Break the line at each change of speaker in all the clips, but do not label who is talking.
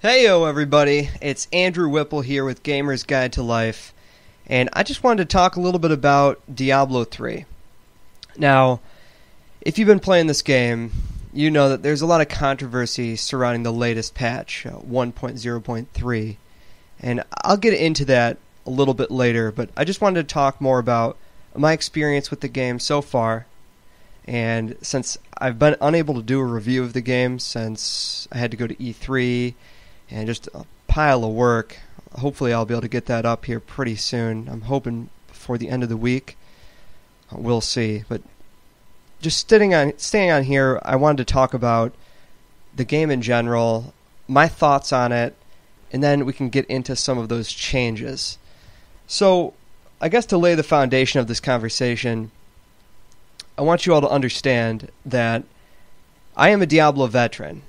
Heyo everybody, it's Andrew Whipple here with Gamer's Guide to Life, and I just wanted to talk a little bit about Diablo III. Now, if you've been playing this game, you know that there's a lot of controversy surrounding the latest patch, 1.0.3, and I'll get into that a little bit later, but I just wanted to talk more about my experience with the game so far. And since I've been unable to do a review of the game since I had to go to E3 and just a pile of work, hopefully I'll be able to get that up here pretty soon. I'm hoping before the end of the week. We'll see. But just staying on here, I wanted to talk about the game in general, my thoughts on it, and then we can get into some of those changes. So, I guess to lay the foundation of this conversation, I want you all to understand that I am a Diablo veteran.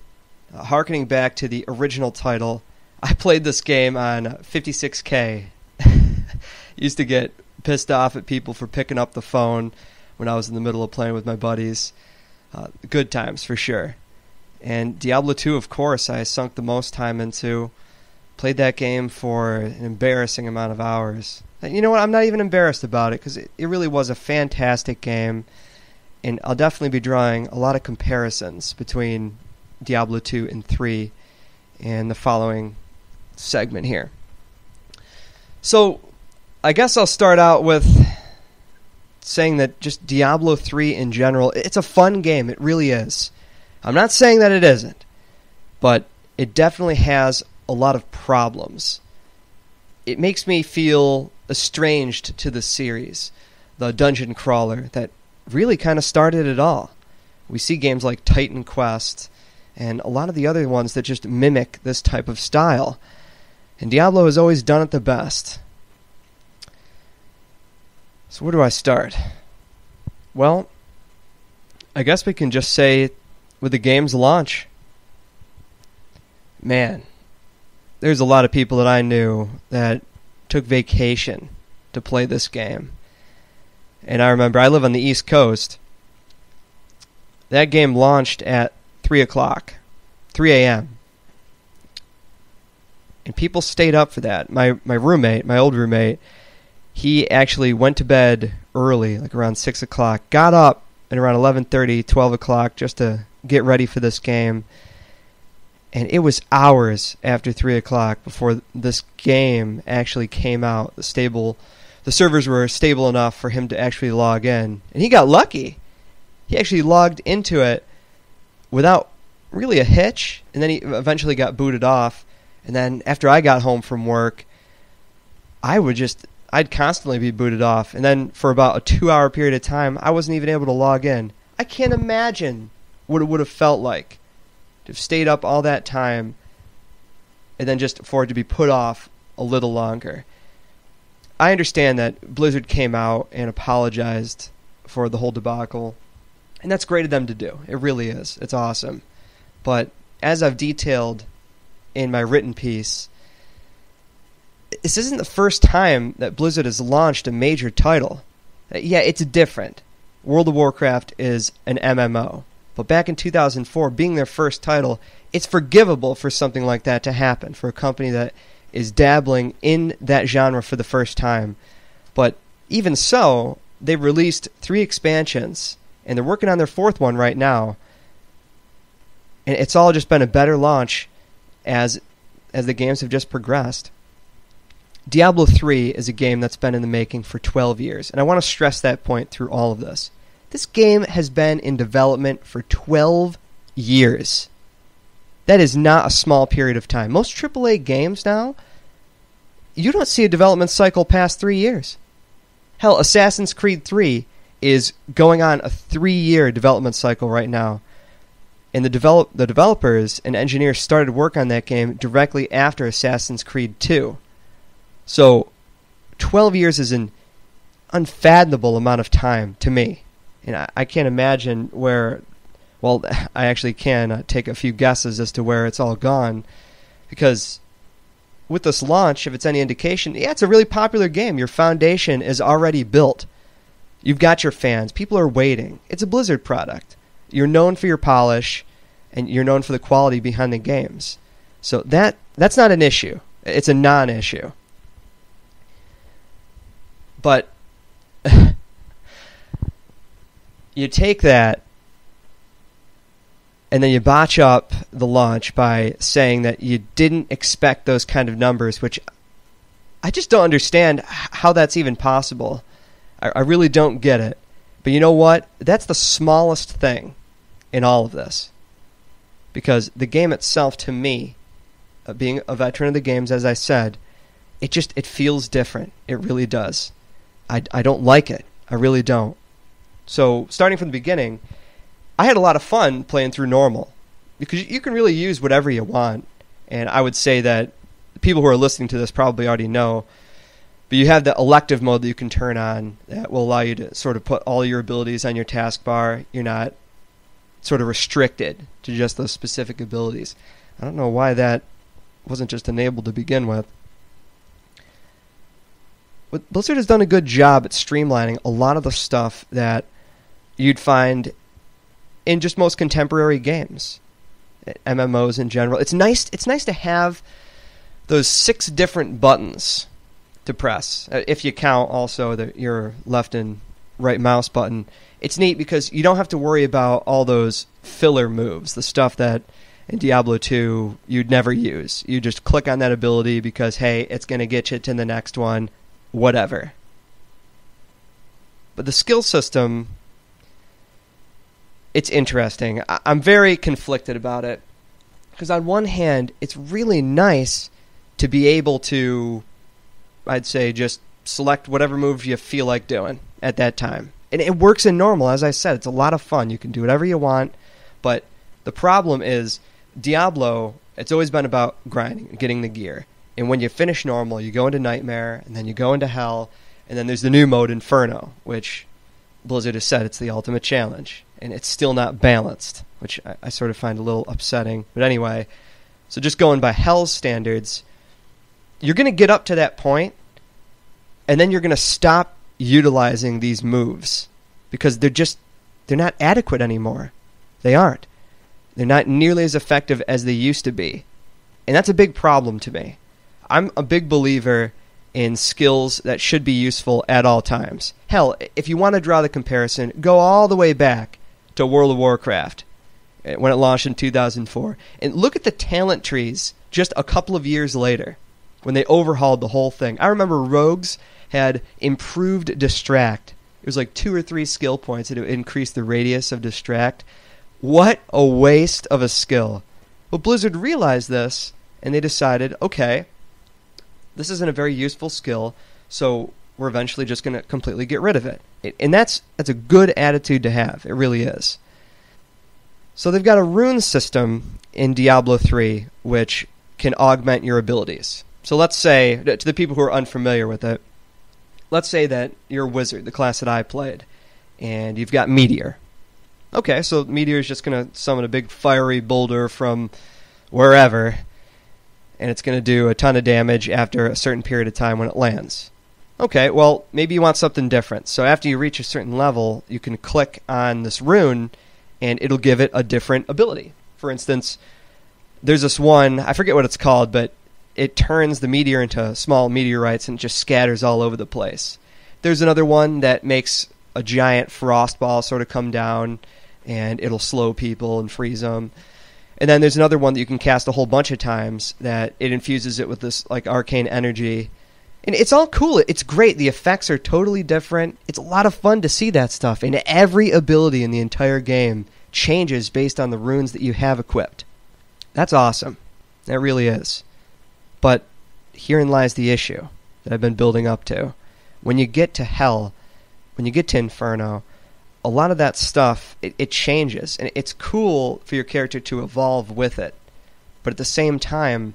Harkening back to the original title, I played this game on 56K. Used to get pissed off at people for picking up the phone when I was in the middle of playing with my buddies. Good times, for sure. And Diablo II, of course, I sunk the most time into. Played that game for an embarrassing amount of hours. You know what? I'm not even embarrassed about it because it really was a fantastic game. And I'll definitely be drawing a lot of comparisons between Diablo 2 and 3 in the following segment here. So, I guess I'll start out with saying that just Diablo 3 in general, it's a fun game. It really is. I'm not saying that it isn't, but it definitely has a lot of problems. It makes me feel estranged to the series, the dungeon crawler that really kind of started it all. We see games like Titan Quest and a lot of the other ones that just mimic this type of style. And Diablo has always done it the best. So where do I start? Well, I guess we can just say with the game's launch. Man, there's a lot of people that I knew that took vacation to play this game. And I remember, I live on the East Coast. That game launched at 3 a.m. And people stayed up for that. My old roommate, he actually went to bed early, like around 6 o'clock, got up at around 11:30, 12 o'clock just to get ready for this game. And it was hours after 3 o'clock before this game actually came out. The servers were stable enough for him to actually log in. And he got lucky. He actually logged into it without really a hitch, and then he eventually got booted off. And then after I got home from work, I'd constantly be booted off. And then for about a 2-hour period of time, I wasn't even able to log in. I can't imagine what it would have felt like to have stayed up all that time and then just for it to be put off a little longer. I understand that Blizzard came out and apologized for the whole debacle, and that's great of them to do. It really is. It's awesome. But as I've detailed in my written piece, this isn't the first time that Blizzard has launched a major title. Yeah, it's different. World of Warcraft is an MMO. But back in 2004, being their first title, it's forgivable for something like that to happen, for a company that is dabbling in that genre for the first time. But even so, they've released 3 expansions, and they're working on their 4th one right now. And it's all just been a better launch as the games have just progressed. Diablo III is a game that's been in the making for 12 years, and I want to stress that point through all of this. This game has been in development for 12 years. That is not a small period of time. Most AAA games now, you don't see a development cycle past 3 years. Hell, Assassin's Creed 3 is going on a 3-year development cycle right now. And the developers and engineers started work on that game directly after Assassin's Creed 2. So, 12 years is an unfathomable amount of time to me. And I can't imagine where, well, I actually can take a few guesses as to where it's all gone. Because with this launch, if it's any indication, yeah, it's a really popular game. Your foundation is already built. You've got your fans. People are waiting. It's a Blizzard product. You're known for your polish, and you're known for the quality behind the games. So that's not an issue. It's a non-issue. But you take that and then you botch up the launch by saying that you didn't expect those kind of numbers, which I just don't understand how that's even possible. I really don't get it. But you know what? That's the smallest thing in all of this. Because the game itself, to me, being a veteran of the games, as I said, it feels different. It really does. I don't like it. I really don't. So, starting from the beginning, I had a lot of fun playing through normal. Because you can really use whatever you want. And I would say that people who are listening to this probably already know. But you have the elective mode that you can turn on that will allow you to sort of put all your abilities on your taskbar. You're not sort of restricted to just those specific abilities. I don't know why that wasn't just enabled to begin with. But Blizzard has done a good job at streamlining a lot of the stuff that you'd find in just most contemporary games, MMOs in general. It's nice to have those 6 different buttons to press, if you count also your left and right mouse button. It's neat because you don't have to worry about all those filler moves, the stuff that in Diablo II you'd never use. You just click on that ability because, hey, it's going to get you to the next one, whatever. But the skill system, it's interesting. I'm very conflicted about it. Because on one hand, it's really nice to be able to, I'd say, just select whatever move you feel like doing at that time. And it works in normal, as I said. It's a lot of fun. You can do whatever you want. But the problem is, Diablo, it's always been about grinding, getting the gear. And when you finish normal, you go into Nightmare, and then you go into Hell, and then there's the new mode, Inferno, which Blizzard has said it's the ultimate challenge. And it's still not balanced, which I sort of find a little upsetting. But anyway, so just going by Hell's standards, you're going to get up to that point, and then you're going to stop utilizing these moves because they're not adequate anymore. They aren't. They're not nearly as effective as they used to be. And that's a big problem to me. I'm a big believer in skills that should be useful at all times. Hell, if you want to draw the comparison, go all the way back to World of Warcraft when it launched in 2004. And look at the talent trees just a couple of years later when they overhauled the whole thing. I remember rogues had improved distract. It was like 2 or 3 skill points that increased the radius of distract. What a waste of a skill. Well, Blizzard realized this, and they decided, okay, this isn't a very useful skill, so we're eventually just going to completely get rid of it. And that's a good attitude to have. It really is. So they've got a rune system in Diablo III which can augment your abilities. So let's say, to the people who are unfamiliar with it, let's say that you're a wizard, the class that I played, and you've got Meteor. Okay, so Meteor is just going to summon a big fiery boulder from wherever, and it's going to do a ton of damage after a certain period of time when it lands. Okay, well, maybe you want something different. So after you reach a certain level, you can click on this rune, and it'll give it a different ability. For instance, there's this one, I forget what it's called, but it turns the meteor into small meteorites and just scatters all over the place. There's another one that makes a giant frost ball sort of come down, and it'll slow people and freeze them. And then there's another one that you can cast a whole bunch of times that it infuses it with this like arcane energy. And it's all cool. It's great. The effects are totally different. It's a lot of fun to see that stuff. And every ability in the entire game changes based on the runes that you have equipped. That's awesome. That really is. But herein lies the issue that I've been building up to. When you get to Hell, when you get to Inferno, a lot of that stuff, it changes. And it's cool for your character to evolve with it. But at the same time,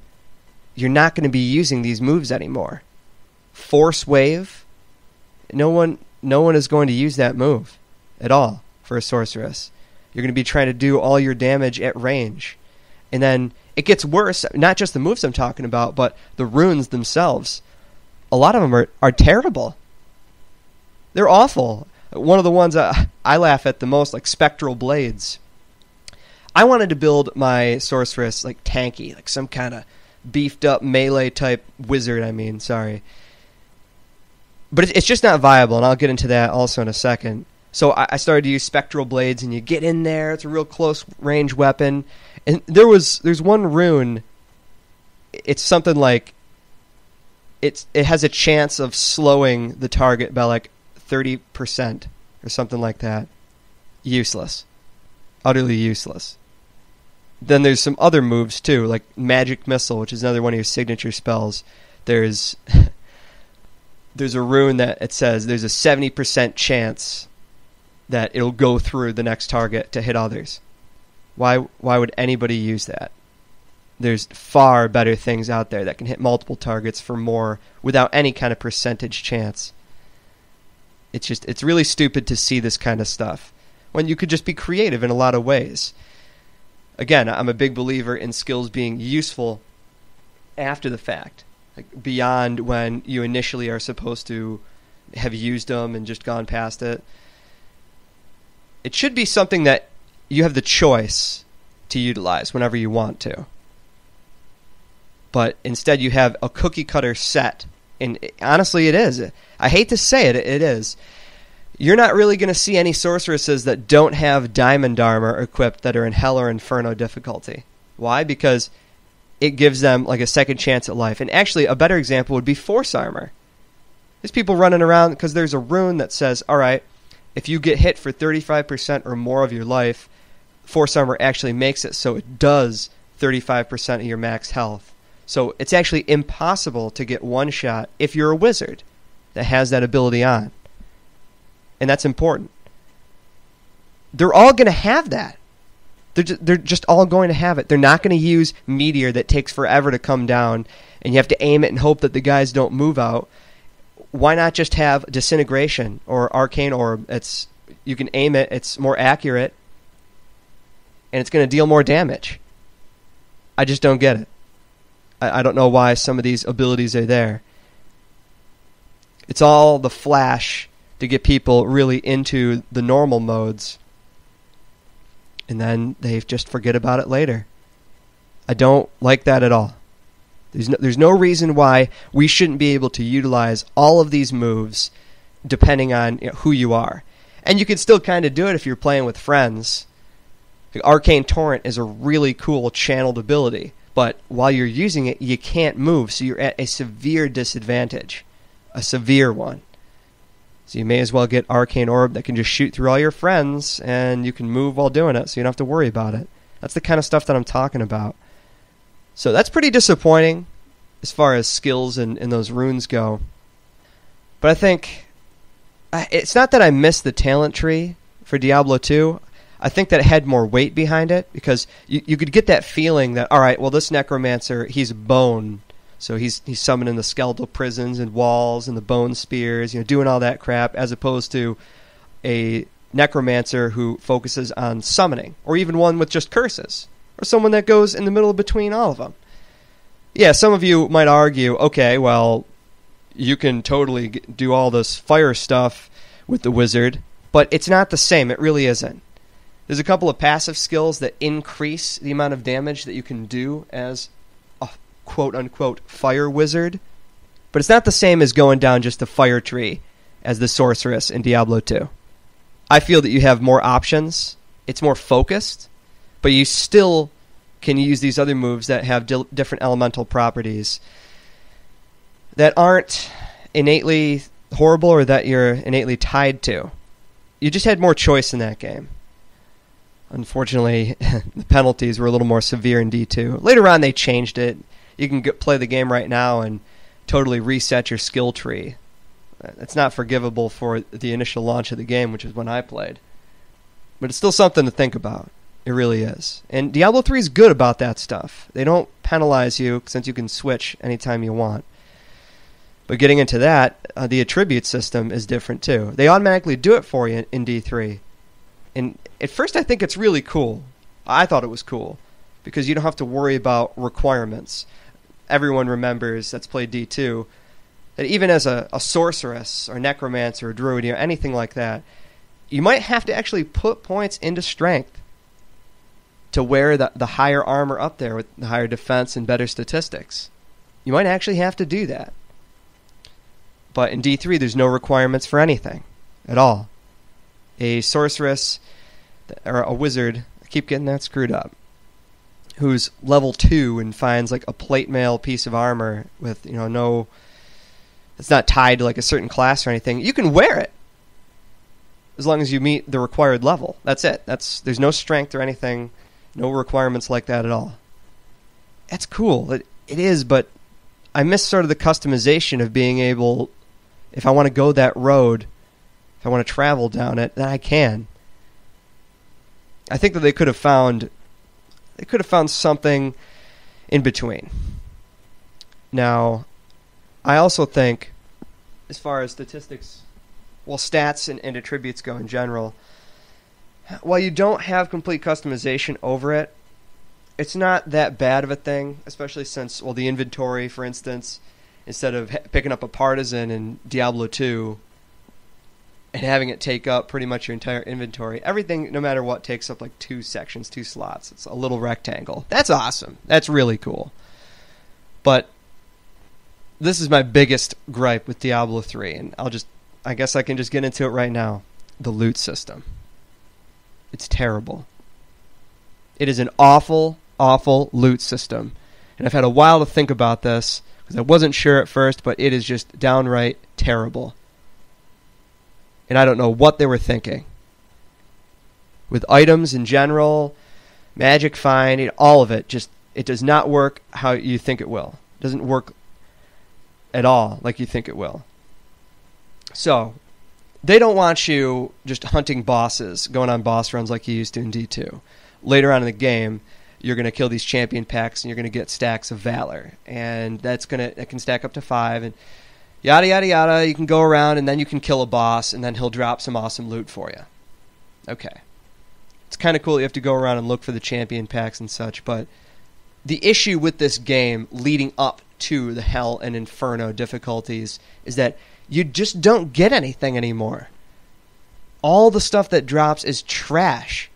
you're not going to be using these moves anymore. Force Wave, no one is going to use that move at all for a sorceress. You're going to be trying to do all your damage at range. And then it gets worse, not just the moves I'm talking about, but the runes themselves. A lot of them are terrible. They're awful. One of the ones I laugh at the most, like Spectral Blades. I wanted to build my sorceress like tanky, like some kind of beefed up melee type wizard, But it's just not viable, and I'll get into that also in a second. So I started to use spectral blades, and you get in there, it's a real close range weapon. And there's one rune, it's something like it has a chance of slowing the target by like 30% or something like that. Useless. Utterly useless. Then there's some other moves too, like Magic Missile, which is another one of your signature spells. There's a rune that it says there's a 70% chance that it'll go through the next target to hit others. Why would anybody use that? There's far better things out there that can hit multiple targets for more without any kind of percentage chance. It's really stupid to see this kind of stuff when you could just be creative in a lot of ways. Again, I'm a big believer in skills being useful after the fact, like beyond when you initially are supposed to have used them and just gone past it. It should be something that you have the choice to utilize whenever you want to. But instead you have a cookie cutter set. And honestly, it is. I hate to say it, it is. You're not really going to see any sorceresses that don't have diamond armor equipped that are in Hell or Inferno difficulty. Why? Because it gives them like a second chance at life. And actually, a better example would be Force Armor. There's people running around because there's a rune that says, all right, if you get hit for 35% or more of your life, Force Armor actually makes it so it does 35% of your max health. So it's actually impossible to get one shot if you're a wizard that has that ability on. And that's important. They're all going to have that. They're just all going to have it. They're not going to use Meteor that takes forever to come down, and you have to aim it and hope that the guys don't move out. Why not just have Disintegration or Arcane Orb? You can aim it, it's more accurate, and it's going to deal more damage. I just don't get it. I don't know why some of these abilities are there. It's all the flash to get people really into the normal modes, and then they just forget about it later. I don't like that at all. There's no reason why we shouldn't be able to utilize all of these moves depending on who you are. And you can still kind of do it if you're playing with friends. Like Arcane Torrent is a really cool channeled ability, but while you're using it, you can't move, so you're at a severe disadvantage. A severe one. So you may as well get Arcane Orb that can just shoot through all your friends, and you can move while doing it, so you don't have to worry about it. That's the kind of stuff that I'm talking about. So that's pretty disappointing as far as skills and those runes go. But I think it's not that I missed the talent tree for Diablo II. I think that it had more weight behind it, because you could get that feeling that, all right, well, this necromancer, he's bone. So he's summoning the skeletal prisons and walls and the bone spears, doing all that crap, as opposed to a necromancer who focuses on summoning, or even one with just curses, or someone that goes in the middle between all of them. Yeah, some of you might argue, okay, well, you can totally do all this fire stuff with the wizard, but it's not the same. It really isn't. There's a couple of passive skills that increase the amount of damage that you can do as quote-unquote fire wizard, but it's not the same as going down just the fire tree as the sorceress in Diablo 2. I feel that you have more options, it's more focused, but you still can use these other moves that have different elemental properties that aren't innately horrible or that you're innately tied to. You just had more choice in that game. Unfortunately, the penalties were a little more severe in D2. Later on, they changed it. You can play the game right now and totally reset your skill tree. It's not forgivable for the initial launch of the game, which is when I played. But it's still something to think about. It really is. And Diablo 3 is good about that stuff. They don't penalize you since you can switch anytime you want. But getting into that, the attribute system is different too. They automatically do it for you in D3. And at first I think it's really cool. I thought it was cool, because you don't have to worry about requirements. Everyone remembers that's played D2 that even as a sorceress or necromancer or druid or anything like that, you might have to actually put points into strength. to wear the higher armor up there with the higher defense and better statistics. You might actually have to do that. But in D3, there's no requirements for anything at all. A sorceress, or a wizard, I keep getting that screwed up, who's level 2 and finds like a plate mail piece of armor with, no, it's not tied to like a certain class or anything. You can wear it as long as you meet the required level. That's it. There's no strength or anything, no requirements like that at all. That's cool. It is, but I miss sort of the customization of being able, if I want to go that road, if I want to travel down it, then I can. I think that they could have found something in between. Now, I also think, as far as statistics, stats and attributes go in general, while you don't have complete customization over it, it's not that bad of a thing, especially since, the inventory, for instance, instead of picking up a partisan in Diablo II and having it take up pretty much your entire inventory, everything, no matter what, takes up like 2 sections, 2 slots. It's a little rectangle. That's awesome. That's really cool. But this is my biggest gripe with Diablo III, and I guess I can just get into it right now. The loot system. It's terrible. It is an awful, awful loot system. And I've had a while to think about this, because I wasn't sure at first, but it is just downright terrible. And I don't know what they were thinking. With items in general, magic finding, all of it, it does not work how you think it will. It doesn't work at all like you think it will. So, they don't want you just hunting bosses, going on boss runs like you used to in D2. Later on in the game, you're going to kill these champion packs and you're going to get stacks of valor. And that can stack up to 5, and yada, yada, yada. You can go around and then you can kill a boss and then he'll drop some awesome loot for you. Okay. It's kind of cool. You have to go around and look for the champion packs and such, but the issue with this game leading up to the Hell and Inferno difficulties is that you just don't get anything anymore. All the stuff that drops is trash.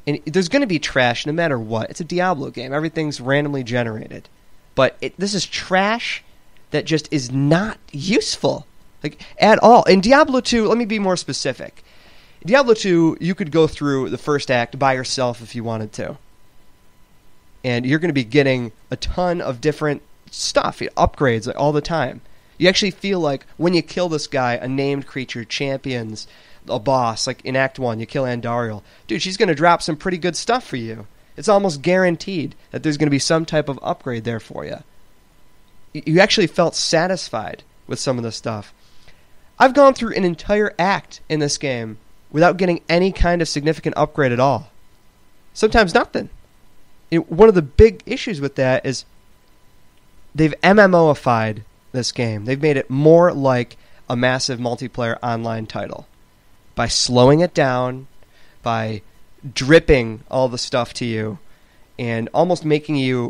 And there's going to be trash no matter what. It's a Diablo game. Everything's randomly generated. But this is trash that just is not useful, like, at all. In Diablo 2, let me be more specific. In Diablo 2, you could go through the first act by yourself if you wanted to. And you're going to be getting a ton of different stuff, upgrades all the time. You actually feel like when you kill this guy, a named creature, champions, a boss, like in Act 1, you kill Andariel. Dude, she's going to drop some pretty good stuff for you. It's almost guaranteed that there's going to be some type of upgrade there for you. You actually felt satisfied with some of the stuff. I've gone through an entire act in this game without getting any kind of significant upgrade at all. Sometimes nothing. One of the big issues with that is they've MMOified this game. They've made it more like a massive multiplayer online title by slowing it down, by dripping all the stuff to you, and almost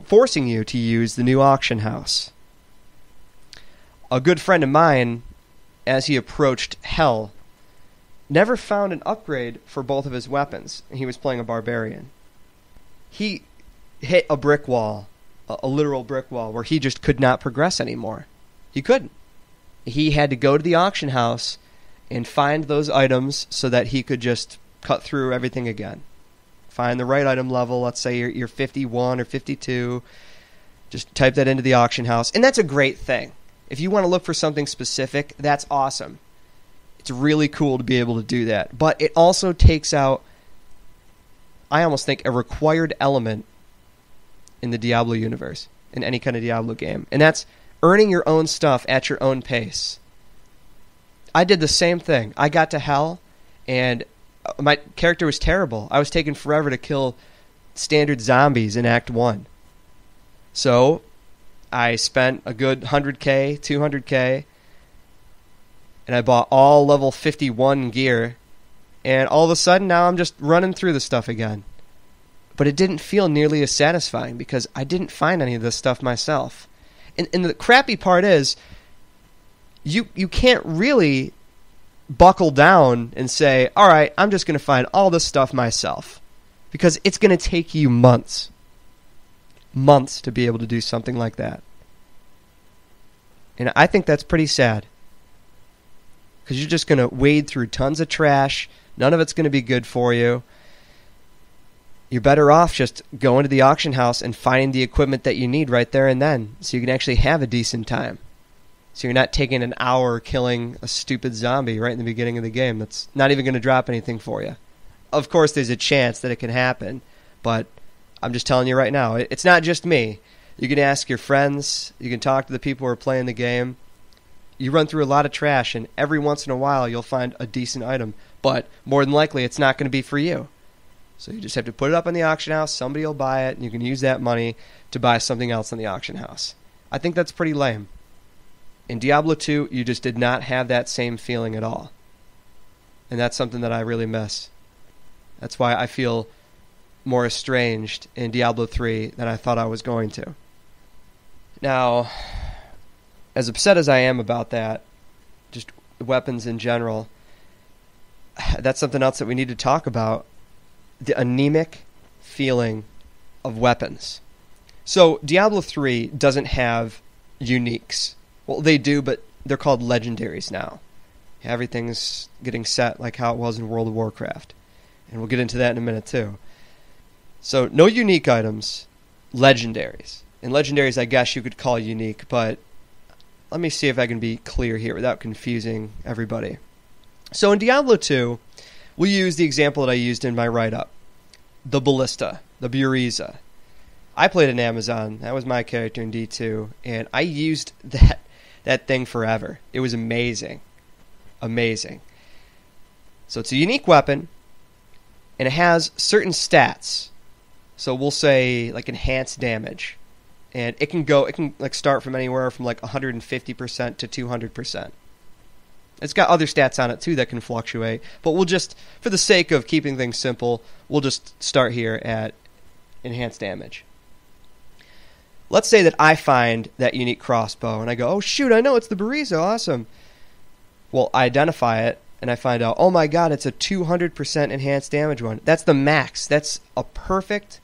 forcing you to use the new auction house. A good friend of mine, as he approached Hell, never found an upgrade for both of his weapons. He was playing a barbarian. He hit a brick wall, a literal brick wall, where he just could not progress anymore. He couldn't. He had to go to the auction house and find those items so that he could just cut through everything again. Find the right item level. Let's say you're 51 or 52. Just type that into the auction house. And that's a great thing. If you want to look for something specific, that's awesome. It's really cool to be able to do that. But it also takes out, I almost think, a required element in the Diablo universe, in any kind of Diablo game. And that's earning your own stuff at your own pace. I did the same thing. I got to Hell, and my character was terrible. I was taking forever to kill standard zombies in Act 1. So I spent a good 100k, 200k, and I bought all level 51 gear, and all of a sudden now I'm just running through the stuff again. But it didn't feel nearly as satisfying because I didn't find any of this stuff myself. And the crappy part is, you can't really buckle down and say, all right, I'm just going to find all this stuff myself. because it's going to take you months to be able to do something like that. And I think that's pretty sad, because you're just going to wade through tons of trash. None of it's going to be good for you. You're better off just going to the auction house and finding the equipment that you need right there and then, so you can actually have a decent time. So you're not taking an hour killing a stupid zombie right in the beginning of the game that's not even going to drop anything for you. Of course, there's a chance that it can happen, but I'm just telling you right now, it's not just me. You can ask your friends. You can talk to the people who are playing the game. You run through a lot of trash, and every once in a while you'll find a decent item, but more than likely it's not going to be for you. So you just have to put it up in the auction house, somebody will buy it, and you can use that money to buy something else in the auction house. I think that's pretty lame. In Diablo II, you just did not have that same feeling at all. And that's something that I really miss. That's why I feel more estranged in Diablo III than I thought I was going to. Now, as upset as I am about that, just weapons in general, that's something else that we need to talk about. The anemic feeling of weapons. So Diablo 3 doesn't have uniques. Well, they do, but they're called legendaries now. Everything's getting set like how it was in World of Warcraft. And we'll get into that in a minute too. So no unique items, legendaries. And legendaries I guess you could call unique, but let me see if I can be clear here without confusing everybody. So in Diablo 2, we'll use the example that I used in my write-up. The Ballista, the Buriza. I played an Amazon. That was my character in D2. And I used that thing forever. It was amazing. Amazing. So it's a unique weapon. And it has certain stats. So we'll say like enhanced damage. And it can start from anywhere from like 150% to 200%. It's got other stats on it too that can fluctuate, but we'll just, for the sake of keeping things simple, we'll just start here at enhanced damage. Let's say that I find that unique crossbow, and I go, oh shoot, I know it's the Buriza, awesome. Well, I identify it, and I find out, oh my god, it's a 200% enhanced damage one. That's the max. That's a perfect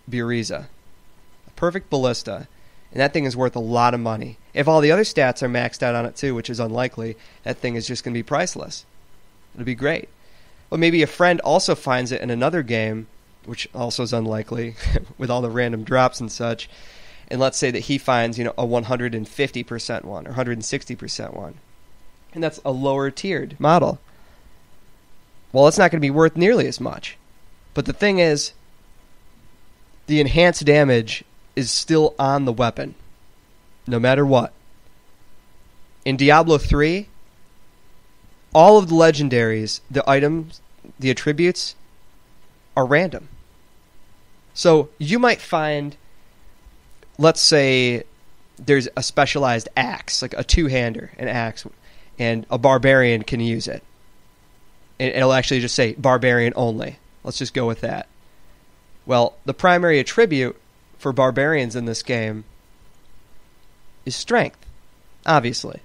Buriza. A perfect ballista. And that thing is worth a lot of money. If all the other stats are maxed out on it too, which is unlikely, that thing is just going to be priceless. It'll be great. But maybe a friend also finds it in another game, which also is unlikely, with all the random drops and such. And let's say that he finds, a 150% one or 160% one. And that's a lower tiered model. Well, it's not going to be worth nearly as much. But the thing is, the enhanced damage is still on the weapon, no matter what. In Diablo 3, all of the legendaries, the items, the attributes, are random. So you might find, let's say, there's a specialized axe, like a two-hander, an axe, and a barbarian can use it. And it'll actually just say barbarian only. Let's just go with that. Well, the primary attribute for barbarians in this game is strength, obviously.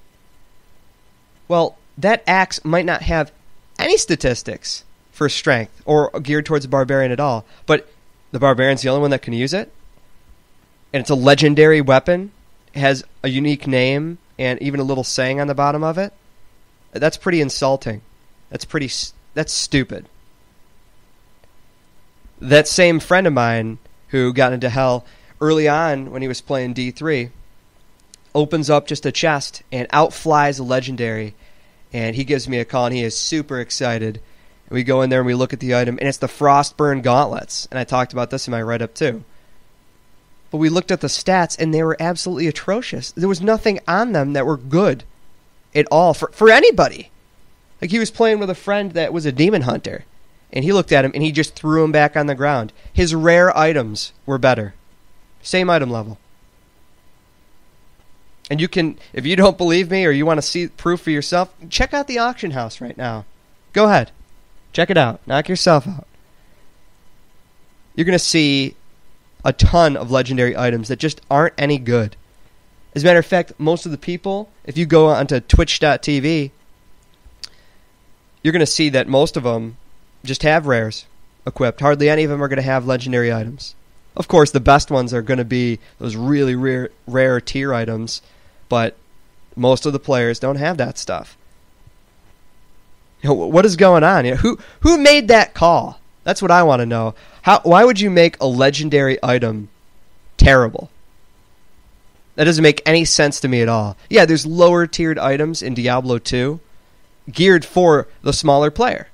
Well, that axe might not have any statistics for strength or geared towards a barbarian at all, but the barbarian's the only one that can use it, and it's a legendary weapon. It has a unique name and even a little saying on the bottom of it. That's pretty insulting. That's stupid. That same friend of mine who got into hell early on when he was playing D3 opens up just a chest and outflies a legendary, and he gives me a call and he is super excited. And we go in there and we look at the item, and it's the Frostburn gauntlets, and I talked about this in my write-up too. But we looked at the stats and they were absolutely atrocious. There was nothing on them that were good at all for anybody. Like, he was playing with a friend that was a demon hunter, and he looked at him and he just threw him back on the ground. His rare items were better. Same item level. And you can, if you don't believe me or you want to see proof for yourself, check out the auction house right now. Go ahead. Check it out. Knock yourself out. You're going to see a ton of legendary items that just aren't any good. As a matter of fact, most of the people, if you go onto twitch.tv, you're going to see that most of them just have rares. equipped. Hardly any of them are going to have legendary items. Of course, the best ones are going to be those really rare tier items, but most of the players don't have that stuff. What is going on? Who made that call? That's what I want to know. Why would you make a legendary item terrible? That doesn't make any sense to me at all. Yeah, there's lower tiered items in Diablo II geared for the smaller player.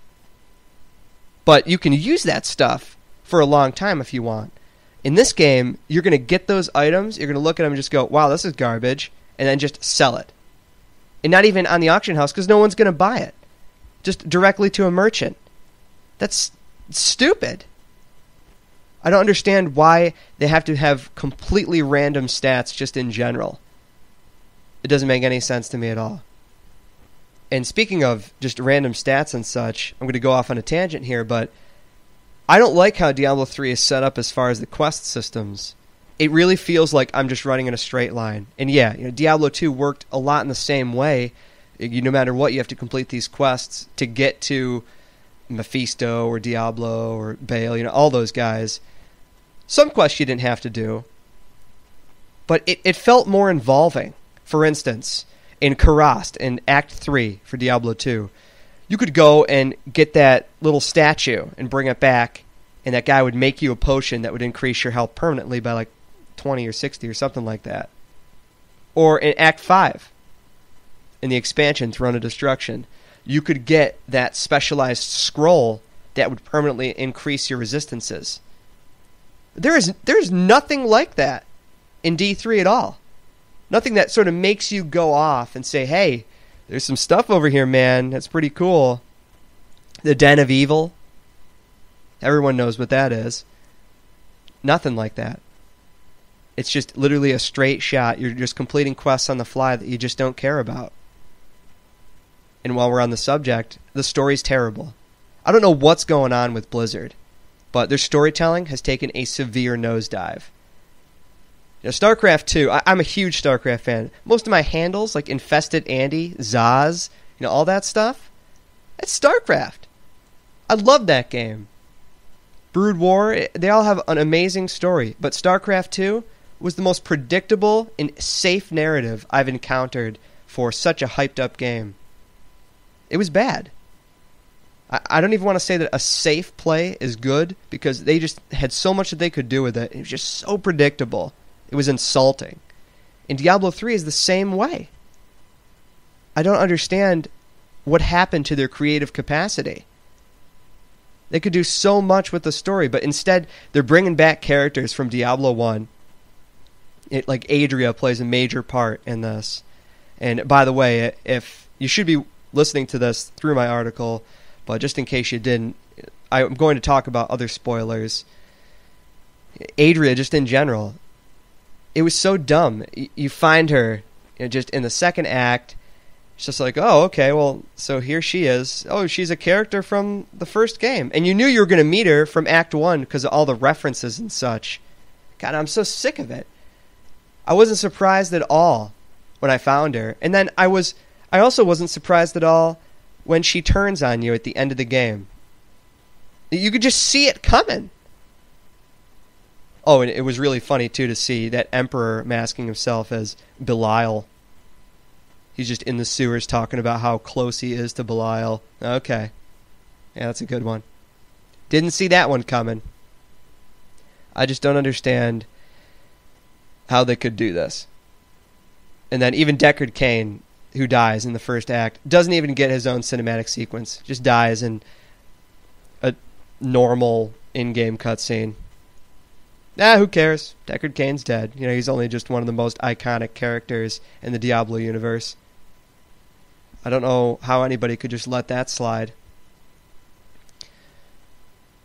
But you can use that stuff for a long time if you want. In this game, you're going to get those items, you're going to look at them and just go, wow, this is garbage, and then just sell it. And not even on the auction house because no one's going to buy it. Just directly to a merchant. That's stupid. I don't understand why they have to have completely random stats just in general. It doesn't make any sense to me at all. And speaking of just random stats and such, I'm going to go off on a tangent here, but I don't like how Diablo 3 is set up as far as the quest systems. It really feels like I'm just running in a straight line. And yeah, Diablo 2 worked a lot in the same way. No matter what, you have to complete these quests to get to Mephisto or Diablo or Baal, all those guys. Some quests you didn't have to do, but it felt more involving. For instance, in Karast in Act 3 for Diablo 2, you could go and get that little statue and bring it back, and that guy would make you a potion that would increase your health permanently by like 20 or 60 or something like that. Or in Act 5, in the expansion Throne of Destruction, you could get that specialized scroll that would permanently increase your resistances. There's nothing like that in D3 at all. Nothing that sort of makes you go off and say, hey, there's some stuff over here, man. That's pretty cool. The Den of Evil. Everyone knows what that is. Nothing like that. It's just literally a straight shot. You're just completing quests on the fly that you just don't care about. And while we're on the subject, the story's terrible. I don't know what's going on with Blizzard, but their storytelling has taken a severe nosedive. StarCraft 2, I'm a huge StarCraft fan. Most of my handles, like Infested Andy, Zaz, all that stuff, that's StarCraft. I love that game. Brood War, they all have an amazing story, but StarCraft 2 was the most predictable and safe narrative I've encountered for such a hyped-up game. It was bad. I don't even want to say that a safe play is good, because they just had so much that they could do with it. It was just so predictable. It was insulting. And Diablo 3 is the same way. I don't understand what happened to their creative capacity. They could do so much with the story, but instead they're bringing back characters from Diablo 1. Like Adria plays a major part in this. And by the way, if you should be listening to this through my article, but just in case you didn't, I'm going to talk about other spoilers. Adria, just in general, it was so dumb. You find her just in the second act. It's just like, oh, okay, well, so here she is. Oh, she's a character from the first game. And you knew you were going to meet her from Act 1 because of all the references and such. God, I'm so sick of it. I wasn't surprised at all when I found her. And then I also wasn't surprised at all when she turns on you at the end of the game. You could just see it coming. Oh, and it was really funny, too, to see that Emperor masking himself as Belial. He's just in the sewers talking about how close he is to Belial. Okay. Yeah, that's a good one. Didn't see that one coming. I just don't understand how they could do this. And then even Deckard Cain, who dies in the first act, doesn't even get his own cinematic sequence. Just dies in a normal in-game cutscene. Who cares? Deckard Cain's dead. He's only just one of the most iconic characters in the Diablo universe. I don't know how anybody could just let that slide.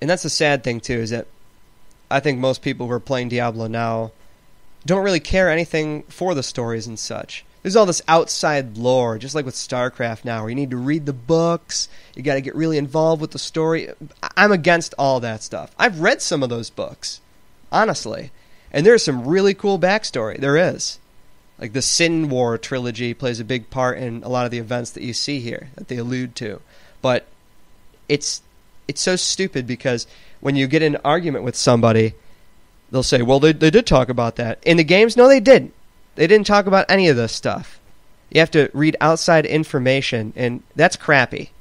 And that's the sad thing, too, is that I think most people who are playing Diablo now don't really care anything for the stories and such. There's all this outside lore, just like with StarCraft now, where you need to read the books, you got to get really involved with the story. I'm against all that stuff. I've read some of those books. Honestly. And there's some really cool backstory. There is. Like the Sin War trilogy plays a big part in a lot of the events that you see here, that they allude to. But it's it's so stupid because when you get in an argument with somebody, they'll say, well, they did talk about that. In the games, no, they didn't. They didn't talk about any of this stuff. You have to read outside information, and that's crappy.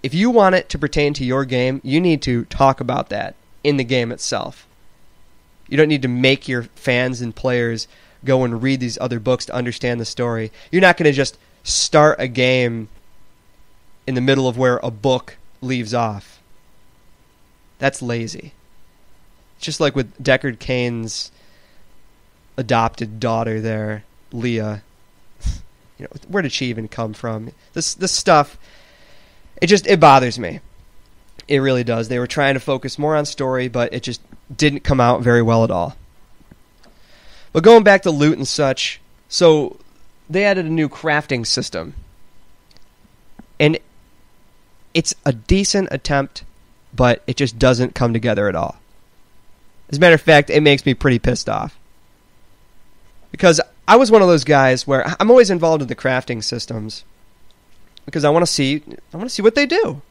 If you want it to pertain to your game, you need to talk about that in the game itself. You don't need to make your fans and players go and read these other books to understand the story. You're not going to just start a game in the middle of where a book leaves off. That's lazy. It's just like with Deckard Cain's adopted daughter there, Leah. Where did she even come from? This stuff, it bothers me. It really does. They were trying to focus more on story, but it just didn't come out very well at all. But going back to loot and such, so they added a new crafting system. And it's a decent attempt, but it just doesn't come together at all. As a matter of fact, it makes me pretty pissed off. Because I was one of those guys where I'm always involved in the crafting systems because I want to see what they do.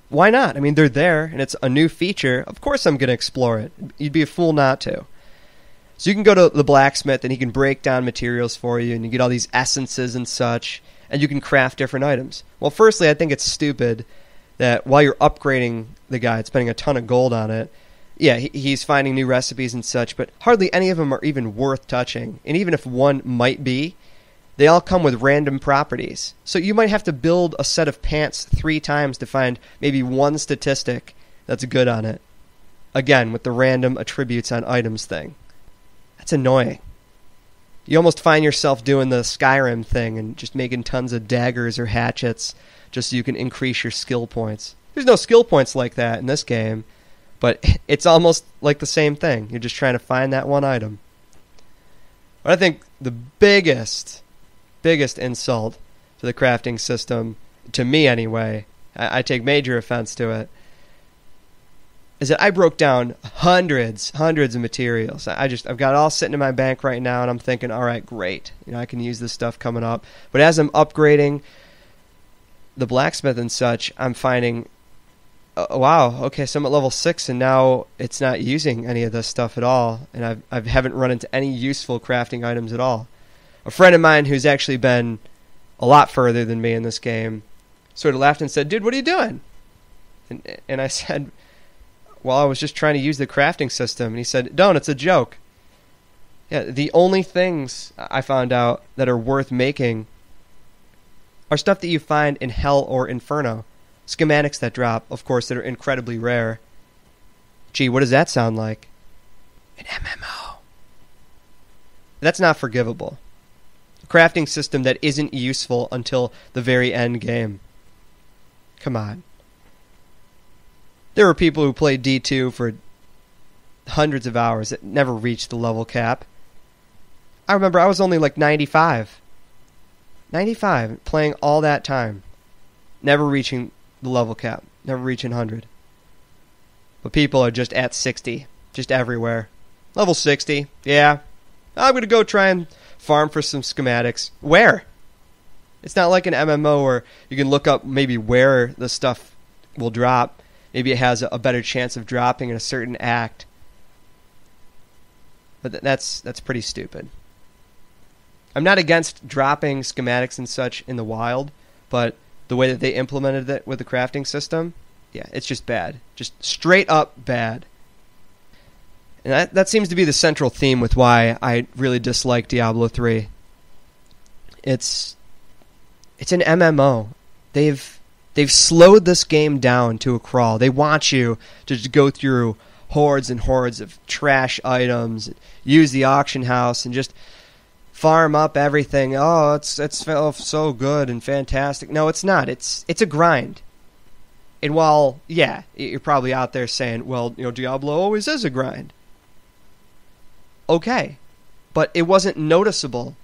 Why not? I mean, they're there, and it's a new feature. Of course I'm going to explore it. You'd be a fool not to. So you can go to the blacksmith, and he can break down materials for you, and you get all these essences and such, and you can craft different items. Well, firstly, I think it's stupid that while you're upgrading the guy, spending a ton of gold on it, yeah, he's finding new recipes and such, but hardly any of them are even worth touching. And even if one might be, they all come with random properties. So you might have to build a set of pants 3 times to find maybe one statistic that's good on it. Again, with the random attributes on items thing. That's annoying. You almost find yourself doing the Skyrim thing and just making tons of daggers or hatchets just so you can increase your skill points. There's no skill points like that in this game, but it's almost like the same thing. You're just trying to find that one item. But I think the biggest insult to the crafting system, to me anyway, I take major offense to it, is that I broke down hundreds of materials. I've got it all sitting in my bank right now, and I'm thinking, all right, great. I can use this stuff coming up. But as I'm upgrading the blacksmith and such, I'm finding, wow, okay, so I'm at level 6, and now it's not using any of this stuff at all, and I haven't run into any useful crafting items at all. A friend of mine who's actually been a lot further than me in this game sort of laughed and said, dude, what are you doing? And I said, well, I was just trying to use the crafting system. And he said, don't, it's a joke. Yeah, the only things I found out that are worth making are stuff that you find in Hell or Inferno. Schematics that drop, of course, that are incredibly rare. Gee, what does that sound like? An MMO. That's not forgivable. A crafting system that isn't useful until the very end game. Come on. There were people who played D2 for hundreds of hours that never reached the level cap. I remember I was only like 95. 95, playing all that time. Never reaching the level cap. Never reaching 100. But people are just at 60. Just everywhere. Level 60. Yeah. I'm going to go try and farm for some schematics. Where? It's not like an MMO where you can look up maybe where the stuff will drop. Maybe it has a better chance of dropping in a certain act. But that's pretty stupid. I'm not against dropping schematics and such in the wild, but the way that they implemented it with the crafting system, yeah, it's just bad. Just straight up bad. And that seems to be the central theme with why I really dislike Diablo III. It's an MMO. They've slowed this game down to a crawl. They want you to just go through hordes and hordes of trash items, use the auction house, and just farm up everything. Oh, it's so good and fantastic. No, it's not. It's a grind. And while, yeah, you're probably out there saying, well, Diablo always is a grind. Okay, but it wasn't noticeable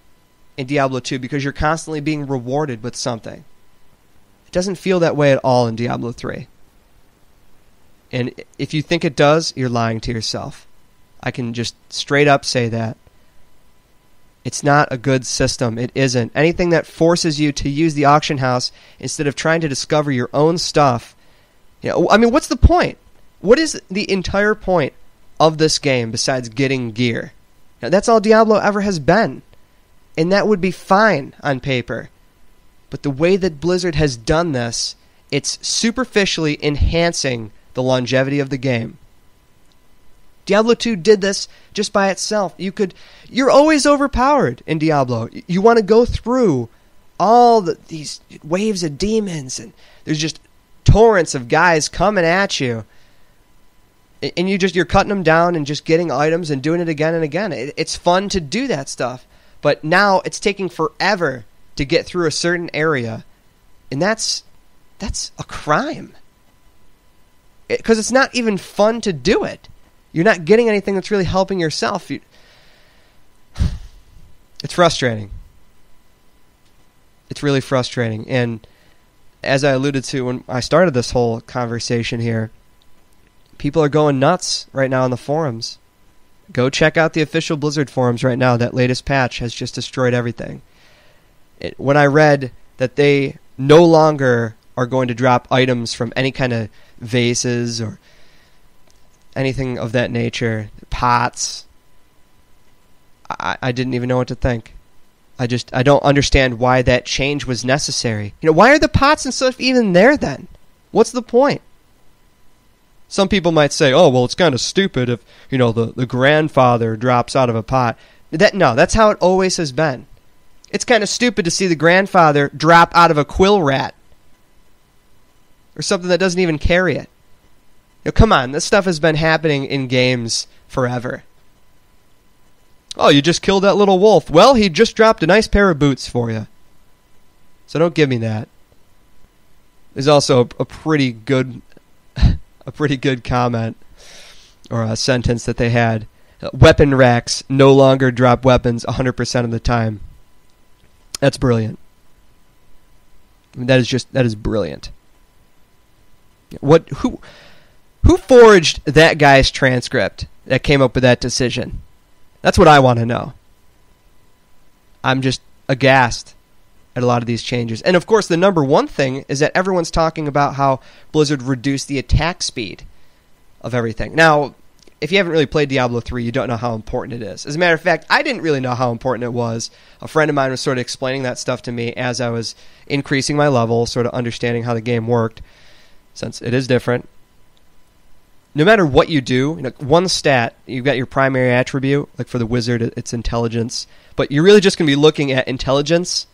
in Diablo 2 because you're constantly being rewarded with something. It doesn't feel that way at all in Diablo 3. And if you think it does, you're lying to yourself. I can just straight up say that. It's not a good system. It isn't. Anything that forces you to use the auction house instead of trying to discover your own stuff I mean, what's the point? What is the entire point of this game besides getting gear? That's all Diablo ever has been. And that would be fine on paper. But the way that Blizzard has done this, it's superficially enhancing the longevity of the game. Diablo 2 did this just by itself. You're always overpowered in Diablo. You want to go through all these waves of demons, and there's just torrents of guys coming at you. And you're cutting them down and just getting items and doing it again and again. It's fun to do that stuff. But now it's taking forever to get through a certain area. And that's a crime. Because it's not even fun to do it. You're not getting anything that's really helping yourself. It's frustrating. It's really frustrating. And as I alluded to when I started this whole conversation here, people are going nuts right now on the forums. Go check out the official Blizzard forums right now. That latest patch has just destroyed everything. When I read that they no longer are going to drop items from any kind of vases or anything of that nature, pots, I didn't even know what to think. I don't understand why that change was necessary. Why are the pots and stuff even there then? What's the point? Some people might say, oh, well, it's kind of stupid if, the grandfather drops out of a pot. No, that's how it always has been. It's kind of stupid to see the grandfather drop out of a quill rat. Or something that doesn't even carry it. Come on, this stuff has been happening in games forever. Oh, you just killed that little wolf. Well, he just dropped a nice pair of boots for you. So don't give me that. There's also a pretty good comment or a sentence that they had. Weapon racks no longer drop weapons 100% of the time. That's brilliant. That is brilliant. Who forged that guy's transcript that came up with that decision? That's what I want to know. I'm just aghast at a lot of these changes. And of course, the number one thing is that everyone's talking about how Blizzard reduced the attack speed of everything. Now, if you haven't really played Diablo 3, you don't know how important it is. As a matter of fact, I didn't really know how important it was. A friend of mine was sort of explaining that stuff to me as I was increasing my level, sort of understanding how the game worked, since it is different. No matter what you do, one stat, you've got your primary attribute, like for the wizard, it's intelligence, but you're really just going to be looking at intelligence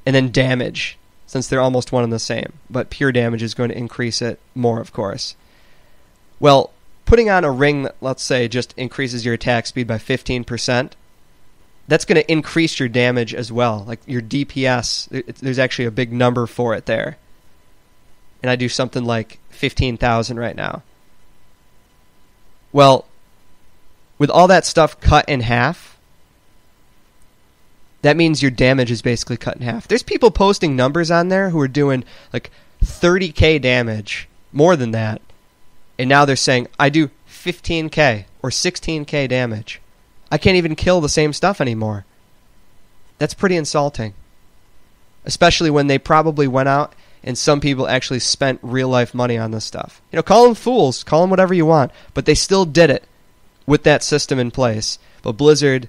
and then damage, since they're almost one and the same. But pure damage is going to increase it more, of course. Well, putting on a ring that, let's say, just increases your attack speed by 15%, that's going to increase your damage as well. Like your DPS, there's actually a big number for it there. And I do something like 15,000 right now. Well, with all that stuff cut in half, that means your damage is basically cut in half. There's people posting numbers on there who are doing like 30k damage, more than that. And now they're saying, I do 15k or 16k damage. I can't even kill the same stuff anymore. That's pretty insulting. Especially when they probably went out and some people actually spent real-life money on this stuff. Call them fools, call them whatever you want, but they still did it with that system in place. But Blizzard,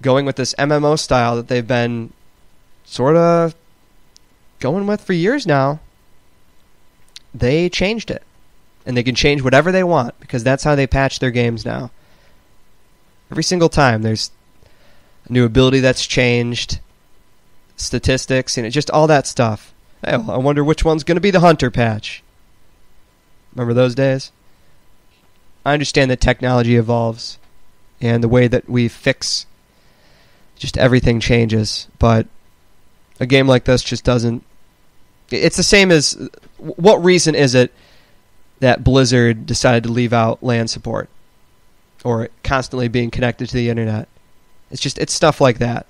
going with this MMO style that they've been sort of going with for years now, they changed it. And they can change whatever they want, because that's how they patch their games now. Every single time there's a new ability that's changed, statistics, just all that stuff. Hell, I wonder which one's going to be the Hunter patch. Remember those days? I understand that technology evolves, and the way that we fix just everything changes, but a game like this just doesn't... It's the same as... What reason is it that Blizzard decided to leave out LAN support or constantly being connected to the internet? It's stuff like that.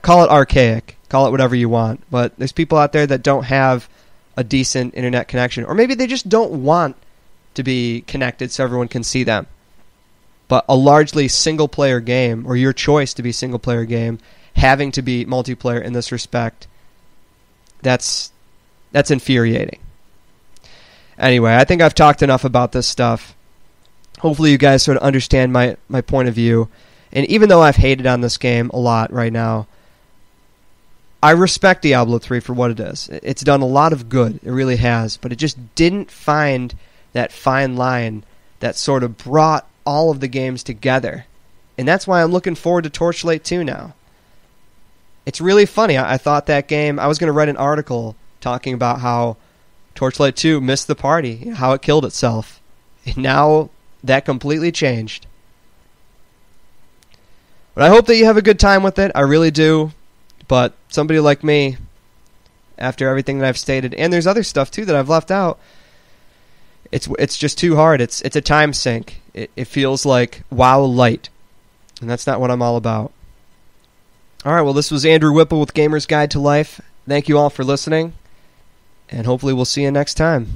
Call it archaic, call it whatever you want, but there's people out there that don't have a decent internet connection, or maybe they just don't want to be connected so everyone can see them. But a largely single-player game, or your choice to be single-player game, having to be multiplayer in this respect, that's infuriating. Anyway, I think I've talked enough about this stuff. Hopefully you guys sort of understand my point of view. And even though I've hated on this game a lot right now, I respect Diablo 3 for what it is. It's done a lot of good. It really has. But it just didn't find that fine line that sort of brought all of the games together. And that's why I'm looking forward to Torchlight 2 now. It's really funny. I thought that game... I was going to write an article talking about how Torchlight 2 missed the party, how it killed itself. And now that completely changed. But I hope that you have a good time with it. I really do. But somebody like me, after everything that I've stated, and there's other stuff too that I've left out, it's just too hard. It's a time sink. It feels like WoW light. And that's not what I'm all about. All right, well, this was Andrew Whipple with Gamer's Guide to Life. Thank you all for listening. And hopefully we'll see you next time.